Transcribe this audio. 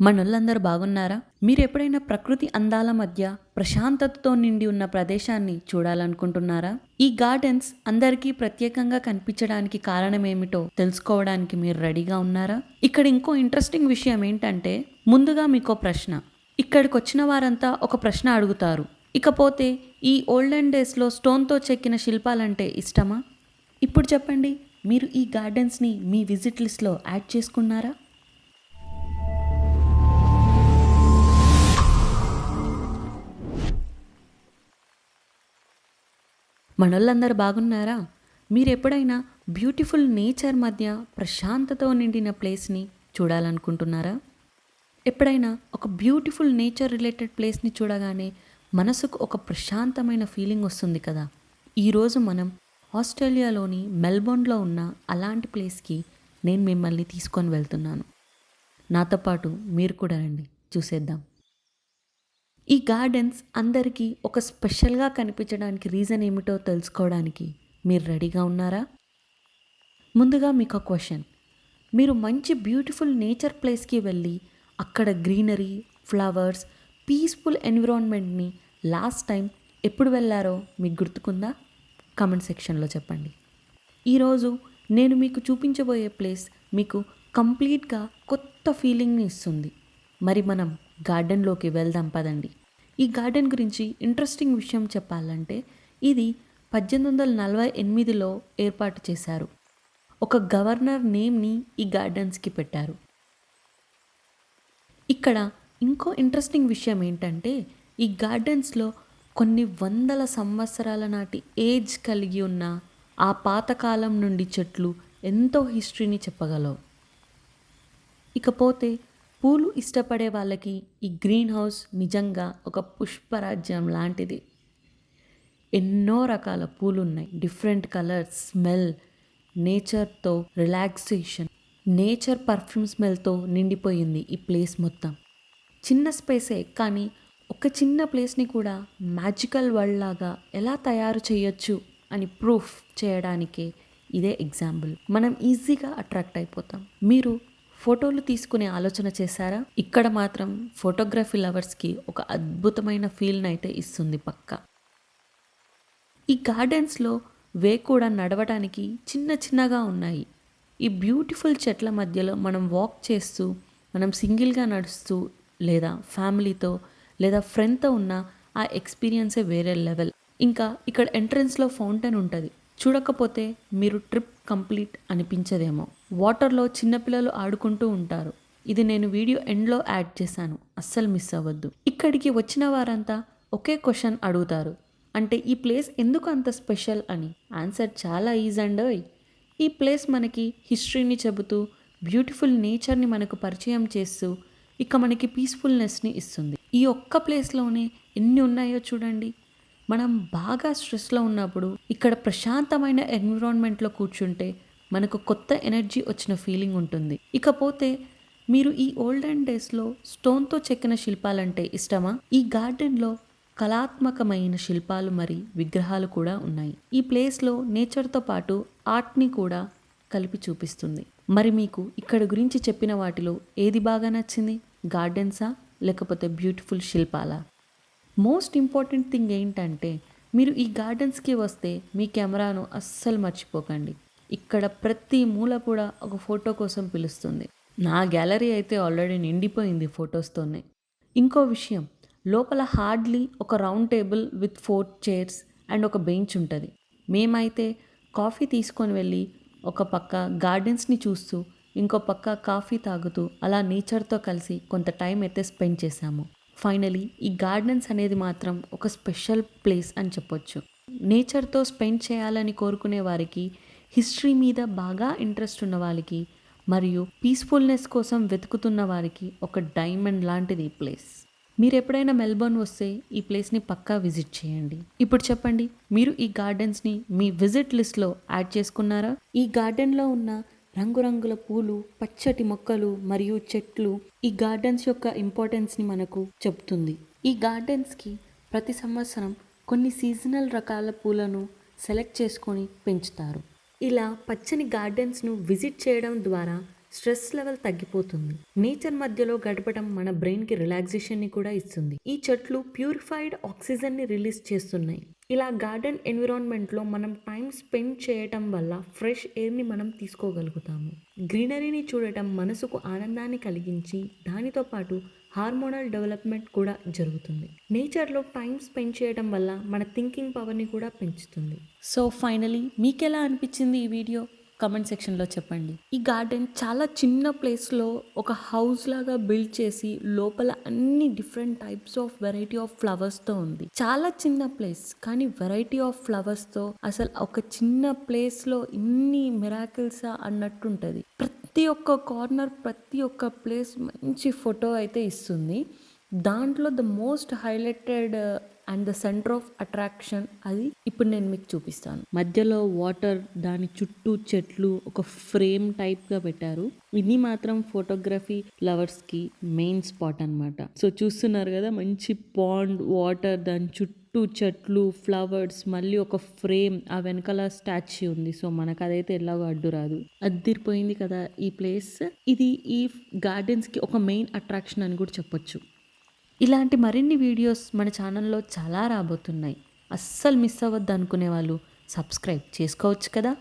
మనోళ్ళందరూ బాగున్నారా? మీరెప్పుడైనా ప్రకృతి అందాల మధ్య ప్రశాంతతతో నిండి ఉన్న ప్రదేశాన్ని చూడాలనుకుంటున్నారా? ఈ గార్డెన్స్ అందరికీ ప్రత్యేకంగా కనిపించడానికి కారణమేమిటో తెలుసుకోవడానికి మీరు రెడీగా ఉన్నారా? ఇక్కడ ఇంకో ఇంట్రెస్టింగ్ విషయం ఏంటంటే, ముందుగా మీకో ప్రశ్న. ఇక్కడికొచ్చిన వారంతా ఒక ప్రశ్న అడుగుతారు. ఇకపోతే ఈ ఓల్డెన్ డేస్‌లో స్టోన్‌తో చెక్కిన శిల్పాలంటే ఇష్టమా? ఇప్పుడు చెప్పండి, మీరు ఈ గార్డెన్స్‌ని మీ విజిట్ లిస్ట్‌లో యాడ్ చేసుకున్నారా? మనోళ్ళందరూ బాగున్నారా? మీరెప్పుడైనా బ్యూటిఫుల్ నేచర్ మధ్య ప్రశాంతతో నిండిన ప్లేస్‌ని చూడాలనుకుంటున్నారా? ఎప్పుడైనా ఒక బ్యూటిఫుల్ నేచర్ రిలేటెడ్ ప్లేస్‌ని చూడగానే మనసుకు ఒక ప్రశాంతమైన ఫీలింగ్ వస్తుంది కదా! ఈరోజు మనం ఆస్ట్రేలియాలోని మెల్బోర్న్‌లో ఉన్న అలాంటి ప్లేస్‌కి నేను మిమ్మల్ని తీసుకొని వెళ్తున్నాను. నాతో పాటు మీరు కూడా రండి, చూసేద్దాం. ఈ గార్డెన్స్ అందరికీ ఒక స్పెషల్‌గా కనిపించడానికి రీజన్ ఏమిటో తెలుసుకోవడానికి మీరు రెడీగా ఉన్నారా? ముందుగా మీకు ఒక క్వెషన్. మీరు మంచి బ్యూటిఫుల్ నేచర్ ప్లేస్‌కి వెళ్ళి అక్కడ గ్రీనరీ, ఫ్లవర్స్, పీస్‌ఫుల్ ఎన్విరాన్మెంట్‌ని లాస్ట్ టైం ఎప్పుడు వెళ్లారో మీకు గుర్తుకుందా? కామెంట్ సెక్షన్‌లో చెప్పండి. ఈరోజు నేను మీకు చూపించబోయే ప్లేస్ మీకు కంప్లీట్‌గా కొత్త ఫీలింగ్‌ని ఇస్తుంది. మరి మనం గార్డెన్‌లోకి వెళ్దాం పదండి. ఈ గార్డెన్ గురించి ఇంట్రెస్టింగ్ విషయం చెప్పాలంటే, ఇది 1848లో ఏర్పాటు చేశారు. ఒక గవర్నర్ నేమ్‌ని ఈ గార్డెన్స్‌కి పెట్టారు. ఇక్కడ ఇంకో ఇంట్రెస్టింగ్ విషయం ఏంటంటే, ఈ గార్డెన్స్‌లో కొన్ని వందల సంవత్సరాల నాటి ఏజ్ కలిగి ఉన్న ఆ పాతకాలం నుండి చెట్లు ఎంతో హిస్టరీని చెప్పగలవు. ఇకపోతే పూలు ఇష్టపడే వాళ్ళకి ఈ గ్రీన్ హౌస్ నిజంగా ఒక పుష్పరాజ్యం లాంటిది. ఎన్నో రకాల పూలు ఉన్నాయి. డిఫరెంట్ కలర్స్, స్మెల్, నేచర్‌తో రిలాక్సేషన్, నేచర్ పర్ఫ్యూమ్ స్మెల్‌తో నిండిపోయింది ఈ ప్లేస్ మొత్తం. చిన్న స్పేసే కానీ ఒక చిన్న ప్లేస్‌ని కూడా మ్యాజికల్ వరల్డ్ లాగా ఎలా తయారు చేయొచ్చు అని ప్రూఫ్ చేయడానికే ఇదే ఎగ్జాంపుల్. మనం ఈజీగా అట్రాక్ట్ అయిపోతాం. మీరు ఫోటోలు తీసుకునే ఆలోచన చేశారా? ఇక్కడ మాత్రం ఫోటోగ్రఫీ లవర్స్‌కి ఒక అద్భుతమైన ఫీల్‌నైతే ఇస్తుంది పక్కా. ఈ గార్డెన్స్‌లో వే కూడా నడవడానికి చిన్న చిన్నగా ఉన్నాయి. ఈ బ్యూటిఫుల్ చెట్ల మధ్యలో మనం వాక్ చేస్తూ, మనం సింగిల్‌గా నడుస్తూ లేదా ఫ్యామిలీతో లేదా ఫ్రెండ్‌తో ఉన్న ఆ ఎక్స్‌పీరియన్సే వేరే లెవెల్. ఇంకా ఇక్కడ ఎంట్రన్స్‌లో ఫౌంటైన్ ఉంటది. చూడకపోతే మీరు ట్రిప్ కంప్లీట్ అనిపించదేమో. వాటర్‌లో చిన్నపిల్లలు ఆడుకుంటూ ఉంటారు. ఇది నేను వీడియో ఎండ్‌లో యాడ్ చేశాను. అస్సలు మిస్ అవ్వద్దు. ఇక్కడికి వచ్చిన వారంతా ఒకే క్వెషన్ అడుగుతారు. అంటే ఈ ప్లేస్ ఎందుకు అంత స్పెషల్ అని. ఆన్సర్ చాలా ఈజీ అండోయ్. ఈ ప్లేస్ మనకి హిస్టరీని చెబుతూ, బ్యూటిఫుల్ నేచర్‌ని మనకు పరిచయం చేస్తూ, ఇక మనకి పీస్‌ఫుల్‌నెస్‌ని ఇస్తుంది. ఈ ఒక్క ప్లేస్‌లోనే ఎన్ని ఉన్నాయో చూడండి. మనం బాగా స్ట్రెస్‌లో ఉన్నప్పుడు ఇక్కడ ప్రశాంతమైన ఎన్విరాన్మెంట్‌లో కూర్చుంటే మనకు కొత్త ఎనర్జీ వచ్చిన ఫీలింగ్ ఉంటుంది. ఇకపోతే మీరు ఈ ఓల్డెన్ డేస్‌లో స్టోన్‌తో చెక్కిన శిల్పాలంటే ఇష్టమా? ఈ గార్డెన్‌లో కళాత్మకమైన శిల్పాలు మరి విగ్రహాలు కూడా ఉన్నాయి. ఈ ప్లేస్‌లో నేచర్‌తో పాటు ఆర్ట్‌ని కూడా కలిపి చూపిస్తుంది. మరి మీకు ఇక్కడ గురించి చెప్పిన వాటిలో ఏది బాగా నచ్చింది? గార్డెన్సా? లేకపోతే బ్యూటిఫుల్ శిల్పాలా? మోస్ట్ ఇంపార్టెంట్ థింగ్ ఏంటంటే, మీరు ఈ గార్డెన్స్‌కి వస్తే మీ కెమెరాను అస్సలు మర్చిపోకండి. ఇక్కడ ప్రతి మూల కూడా ఒక ఫోటో కోసం పిలుస్తుంది. నా గ్యాలరీ అయితే ఆల్రెడీ నిండిపోయింది ఫొటోస్‌తోనే. ఇంకో విషయం, లోపల హార్డ్లీ ఒక round table with 4 chairs and ఒక బెంచ్ ఉంటది. మేమైతే కాఫీ తీసుకొని వెళ్ళి ఒక పక్క గార్డెన్స్‌ని చూస్తూ, ఇంకో పక్క కాఫీ తాగుతూ అలా నేచర్‌తో కలిసి కొంత టైం అయితే స్పెండ్ చేశాము. ఫైనలీ ఈ గార్డెన్స్ అనేది మాత్రం ఒక స్పెషల్ ప్లేస్ అని చెప్పొచ్చు. నేచర్‌తో స్పెండ్ చేయాలని కోరుకునే వారికి, హిస్టరీ మీద బాగా ఇంట్రెస్ట్ ఉన్న వాళ్ళకి, మరియు పీస్‌ఫుల్‌నెస్ కోసం వెతుకుతున్న వారికి ఒక డైమండ్ లాంటిది ఈ ప్లేస్. మీరు ఎప్పుడైనా మెల్బోర్న్ వస్తే ఈ ప్లేస్‌ని పక్కా విజిట్ చేయండి. ఇప్పుడు చెప్పండి, మీరు ఈ గార్డెన్స్‌ని మీ విజిట్ లిస్ట్‌లో యాడ్ చేసుకున్నారా? ఈ గార్డెన్‌లో ఉన్న రంగురంగుల పూలు, పచ్చటి మొక్కలు మరియు చెట్లు ఈ గార్డెన్స్ యొక్క ఇంపార్టెన్స్‌ని మనకు చెప్తుంది. ఈ గార్డెన్స్‌కి ప్రతి సంవత్సరం కొన్ని సీజనల్ రకాల పూలను సెలెక్ట్ చేసుకొని పెంచుతారు. ఇలా పచ్చని గార్డెన్స్‌ను విజిట్ చేయడం ద్వారా స్ట్రెస్ లెవెల్ తగ్గిపోతుంది. నేచర్ మధ్యలో గడపడం మన బ్రెయిన్కి రిలాక్సేషన్ని కూడా ఇస్తుంది. ఈ చెట్లు ప్యూరిఫైడ్ ఆక్సిజన్ని రిలీజ్ చేస్తున్నాయి. ఇలా గార్డెన్ ఎన్విరాన్మెంట్లో మనం టైం స్పెండ్ చేయటం వల్ల ఫ్రెష్ ఎయిర్ని మనం తీసుకోగలుగుతాము. గ్రీనరీని చూడటం మనసుకు ఆనందాన్ని కలిగించి దానితో పాటు హార్మోనల్ డెవలప్మెంట్ కూడా జరుగుతుంది. నేచర్లో టైం స్పెండ్ చేయడం వల్ల మన థింకింగ్ పవర్ని కూడా పెంచుతుంది. సో ఫైనలీ మీకు ఎలా అనిపించింది ఈ వీడియో? కమెంట్ సెక్షన్లో చెప్పండి. ఈ గార్డెన్ చాలా చిన్న ప్లేస్లో ఒక హౌస్ లాగా బిల్డ్ చేసి లోపల అన్ని different types of variety of ఫ్లవర్స్తో ఉంది. చాలా చిన్న ప్లేస్ కానీ వెరైటీ ఆఫ్ ఫ్లవర్స్తో అసలు ఒక చిన్న ప్లేస్లో ఇన్ని మిరాకిల్సా అన్నట్టుంటుంది. ప్రతి ఒక్క కార్నర్, ప్రతి ఒక్క ప్లేస్ మంచి ఫోటో అయితే ఇస్తుంది. దాంట్లో the most highlighted and the centre of attraction అది ఇప్పుడు నేను మీకు చూపిస్తాను. మధ్యలో వాటర్, దాని చుట్టూ చెట్లు, ఒక ఫ్రేమ్ టైప్గా పెట్టారు. ఇది మాత్రం ఫోటోగ్రఫీ లవర్స్కి మెయిన్ స్పాట్ అన్నమాట. సో చూస్తున్నారు కదా, మంచి పాండ్, వాటర్, దాని చుట్టూ చెట్లు, ఫ్లవర్స్, మళ్ళీ ఒక ఫ్రేమ్, ఆ వెనకాల స్టాచ్యూ ఉంది. సో మనకు అదైతే ఎలాగో అడ్డు రాదు. అద్దిరిపోయింది కదా ఈ ప్లేస్. ఇది ఈ గార్డెన్స్కి ఒక మెయిన్ అట్రాక్షన్ అని కూడా చెప్పొచ్చు. ఇలాంటి మరిన్ని వీడియోస్ మన ఛానల్లో చాలా రాబోతున్నాయి. అస్సలు మిస్ అవ్వద్దు అనుకునే వాళ్ళు సబ్స్క్రైబ్ చేసుకోవచ్చు కదా.